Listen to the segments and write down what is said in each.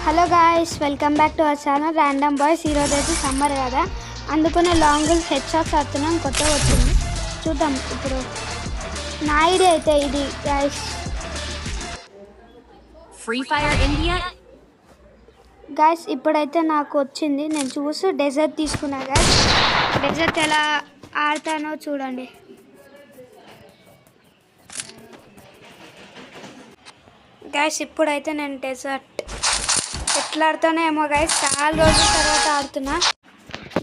Hello guys, welcome back to our channel random boys. ఈరోజు అయితే summer కదా, అందుకనే లాంగ్ హెడ్ షాట్స్ ఆడుతున్నాం. కొత్తగా వచ్చింది, చూద్దాం. ఇప్పుడు నా ఐడియా అయితే ఇది guys. Free fire India guys ఇప్పుడైతే నాకు వచ్చింది, నేను చూసి డెజర్ట్ తీసుకున్నా గాయ్స్. డెజర్ట్ ఎలా ఆడతానో చూడండి. గాయ్స్ ఇప్పుడైతే నేను డెజర్ట్ ఎట్లా ఆడుతానో ఏమో గాయస్, చాలా రోజుల తర్వాత ఆడుతున్నా.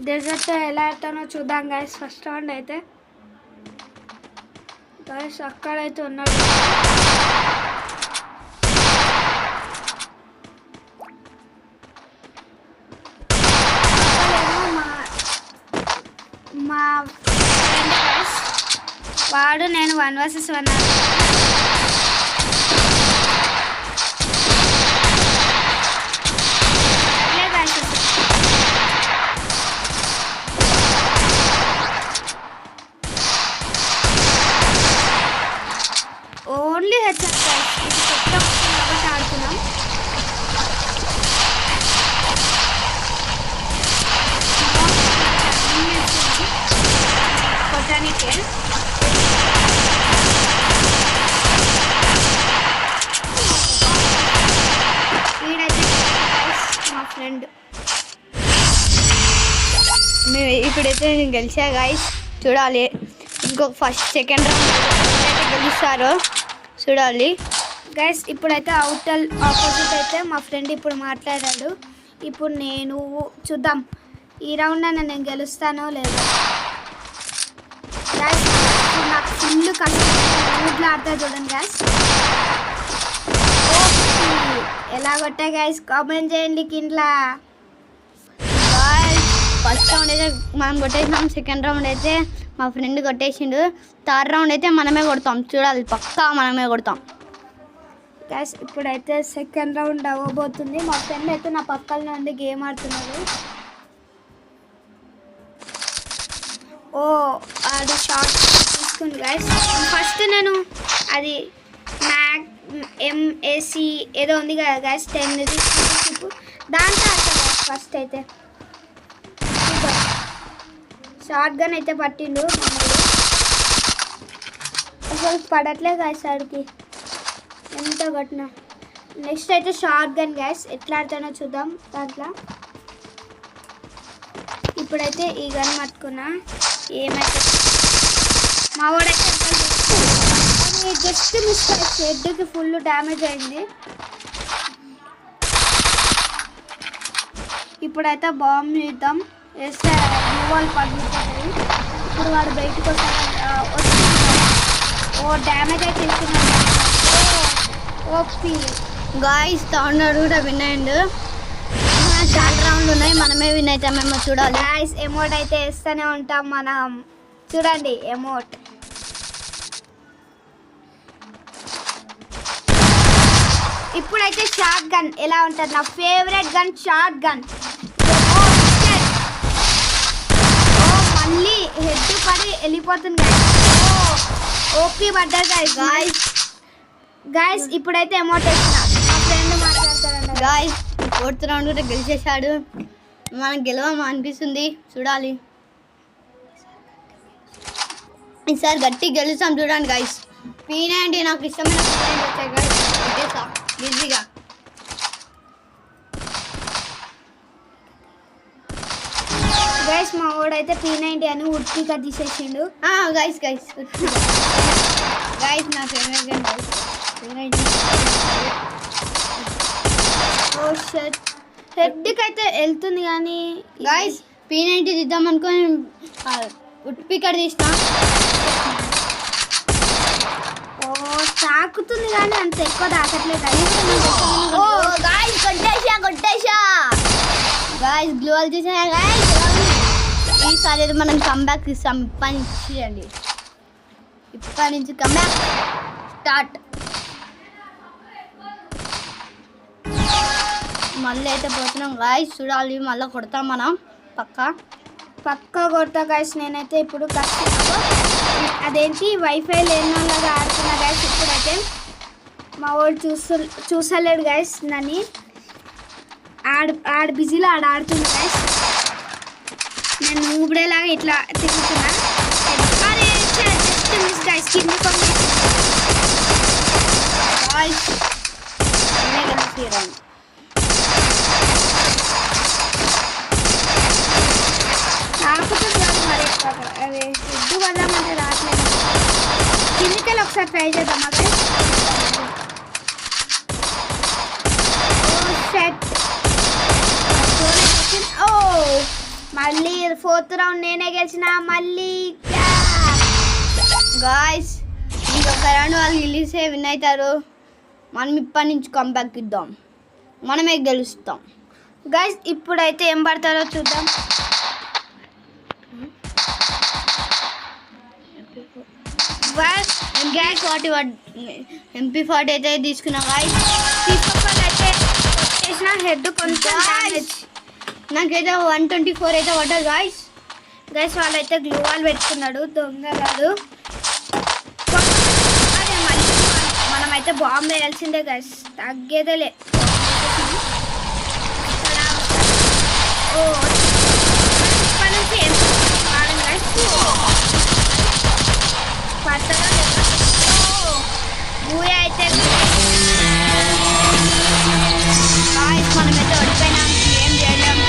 డెజర్ట్ ఎలా ఆడతానో చూద్దాం గాయస్. ఫస్ట్ రౌండ్ అయితే గాయస్ అక్కడైతే ఉన్నాడు. మా ఫ్రెండ్ గాయస్, వాడు నేను 1 vs 1 ఓన్లీ హెడ్సెట్ గాయ్స్. ఇది కొత్త కాబట్టి ఆడుతున్నాం. కొట్టడానికే వీడైతే మా ఫ్రెండ్. మేము ఇప్పుడైతే నేను గెలిచా గాయ్స్, చూడాలి. ఇంకొక ఫస్ట్ సెకండ్ రౌండ్ గెలుస్తారు, చూడాలి గైస్. ఇప్పుడైతే అవుటర్ ఆపోజిట్ అయితే మా ఫ్రెండ్ ఇప్పుడు మాట్లాడాడు. ఇప్పుడు నేను చూద్దాం ఈ రౌండ్ అయినా నేను గెలుస్తానో లేదో గైస్. ఇప్పుడు నాకు ఫుల్ కష్టం, ఊడ్లు ఆడతా చూడండి గైస్. ఎలా కొట్టా గైస్ కామెంట్ చేయండి కింద. ఫస్ట్ రౌండ్ అయితే మనం కొట్టేసినాం, సెకండ్ రౌండ్ అయితే మా ఫ్రెండ్ కొట్టేసిండు, థర్డ్ రౌండ్ అయితే మనమే కొడతాం. చూడాలి, పక్కా మనమే కొడతాం గైస్. ఇప్పుడైతే సెకండ్ రౌండ్ అవ్వబోతుంది. మా ఫ్రెండ్ అయితే నా పక్కన నుండి గేమ్ ఆడుతున్నాడు. ఓ అది షార్ట్ తీసుకుంది గైస్. ఫస్ట్ నేను అది MAC ఏదో ఉంది కదా గైస్, 10 దాంట్లో ఆడతాను ఫస్ట్ అయితే. షార్ట్ గన్ అయితే పట్టిండు మామూలు, అసలు పడట్లే గాయస్ ఆడికి ఎంత కొట్టినా. నెక్స్ట్ అయితే షార్ట్ గన్ గ్యాస్ ఎట్లా ఆడతానో చూద్దాం దాంట్లో. ఇప్పుడైతే ఈ గన్ పట్టుకున్నా, ఏమైతే మా వాడైతే జస్ట్ మిస్ హెడ్కి ఫుల్ డ్యామేజ్ అయింది. ఇప్పుడైతే బాంబ్ చూద్దాం, వేస్తే వాళ్ళు పడిపోతాయి. ఇప్పుడు వాడు బయటకు వస్తాడు. ఓ డ్యామేజ్ అయితే ఇస్తున్నాడు ఓపి గాయ్స్. థర్డ్ కూడా విన్ అయ్యిండు. చాలా రౌండ్ ఉన్నాయి, మనమే విన్ అవుతామేమో చూడాలి గాయ్స్. ఎమోట్ అయితే వేస్తూనే ఉంటాం మనం, చూడండి ఎమోట్. ఇప్పుడైతే షార్ట్ గన్ ఎలా ఉంటుంది, నా ఫేవరెట్ గన్ షార్ట్ గన్. మళ్ళీ హెడ్ పడి వెళ్ళిపోతుంది ఓపీ పడ్డారు గాయస్. గాయస్ ఇప్పుడైతే అమౌంట్ వేసిన మా ఫ్రెండ్ మాట్లాడతాడు గాయస్. ఫోర్త్ రౌండ్ కూడా గెలిచేశాడు, మనం గెలవమా అనిపిస్తుంది, చూడాలి. ఈసారి గట్టి గెలుస్తాం చూడండి గాయస్. P90 నాకు ఇష్టమైన P90 వచ్చాయి గాయస్, పెట్టేసా ఈజీగా. గైస్ మా వాడైతే P90 అని ఉట్టిగా తీసేసిండు గైస్. గైస్ నా ఫేవరెట్ గన్ గైస్ P90. ఓ షట్, హెడ్కి అయితే వెళ్తుంది కానీ గైస్ P90 తీద్దాం అనుకొని ఉట్టికడ తీస్తా. ఓ తాకుతుంది కానీ అంత ఎక్కువ తాకట్లేదు. ఓ గైస్ కొట్టేసా గైస్, గ్లోవల్ తీసా గైస్. ఈసారి మనం కంబ్యాక్ ఇస్తాం, ఇప్పటి నుంచి అండి, ఇప్పటి నుంచి కంబ్యాక్ స్టార్ట్. మళ్ళీ అయితే పోతున్నాం గాయస్, చూడాలి మళ్ళీ కొడతాం మనం, పక్కా కొడతా గాయస్. నేనైతే ఇప్పుడు అదేంటి వైఫై లేని వాళ్ళగా ఆడుతున్నా గాయస్. ఇప్పుడైతే మా వాడు చూసలేడు గాయస్ నన్ను. ఆడ బిజీలో ఆడుతుంది గైస్. నేను ఊబడేలాగా ఇట్లా తిరుగుతున్నా. జస్ట్ మిస్ గైస్, కింద గాయ్స్ రాకపోతే మరి అదే ఎద్దు వద్దామంటే రావట్లేదు. కిందికెళ్ళి ఒకసారి ట్రై చేద్దామా గైస్. ఓ మళ్ళీ 4th రౌండ్ నేనే గెలిచిన. మళ్ళీ గాయ్స్ ఇంకొక రౌండ్ వాళ్ళు గెలిస్తే విన్ అవుతారు. మనం ఇప్పటి నుంచి కంబ్యాక్ ఇద్దాం, మనమే గెలుస్తాం గైస్. ఇప్పుడైతే ఏం పడతారో చూద్దాం. MP40 అయితే తీసుకున్నాం గాయ్స్. తీసుకోకపోతే చేసిన హెడ్ కొంచెం డ్యామేజ్. నాకైతే 124 అయితే పడ్డది గాయ్స్. గైస్ వాళ్ళైతే గ్లూ వాల్ పెట్టుకున్నాడు, దొంగ కాదు. అదే మళ్ళీ మనమైతే బాంబు వేయాల్సిందే గైస్, తగ్గేదేలే. ఓ ఇప్పటి నుంచి ఏం వాడం గైస్. పడతారా లేదా? భూయ అయితే గాయ్స్ మనమైతే ఓడిపోయినాం, ఏం చేయలేం.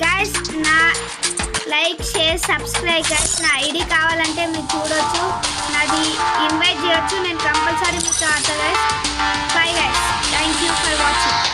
గైస్ నా లైక్ షేర్ సబ్స్క్రైబ్ గైస్. నా ఐడి కావాలంటే మీరు చూడొచ్చు, నాది ఇన్వైట్ చేయొచ్చు. నేను కంపల్సరీ మీకు ఆడతా guys. Bye guys, thank you for watching.